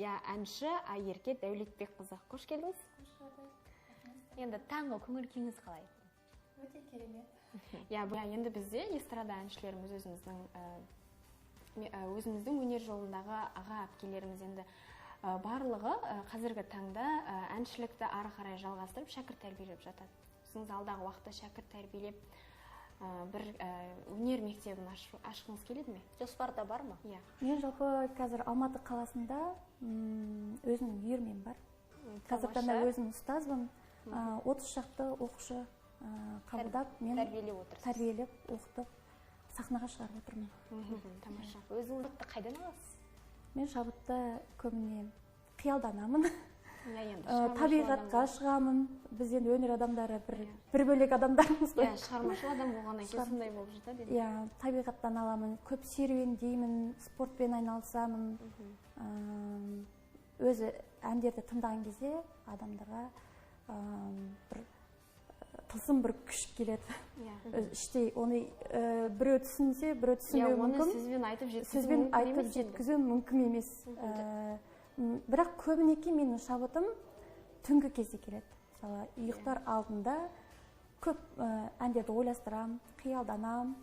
әнші Айерке Дәулетбекқызы. Қош келдіңіз. Енді таңғы көңіл күйіңіз қалай? Өте керемет. Енді бізде эстрада әншілеріміз өзіміздің өнер жолындағы аға әпкелеріміз енді барлығы қазіргі таңда әншілікті ары қарай жалғастырып шәкірт тәрбиелеп жатады. Сіз алдағы уақытта шәкірт тәрбиелеп бір өнер мектебін ашқыңыз келеді ме? Жоспарда бар ма? Мен жалпы қазір Алматы қаласында өзімнің үйірмем бар. Қазір таңда өзім ұстазбын. 30 шақты оқушы қабылдап, мен тәрбиелеп, оқытып, сахнаға шығарып отырмын. Тамаша. Өзіңізді қайдан аласыз? Мен шабытта көбіне қиялданамын. Табиғатқа шығамын. Біз енді өнер адамдары бір бөлек адамдармыз ғой. Шығармашыл адам болғаннан кейін сондай болып жатады. Табиғаттан аламын, көп серуендеймін, спортпен айналысамын. Өзі әндерді тыңдаған кезде адамдарға бір тылсым бір күш келеді. Іштей оны біреу түсінсе, біреу түсінбеуі мүмкін. Оны сөзбен айтып жеткізу мүмкін емес. Бірақ көбінесе менің шабытым түнгі кезде келеді. Мысалы, ұйықтар алдында көп әндерді ойластырамын, қиялданамын.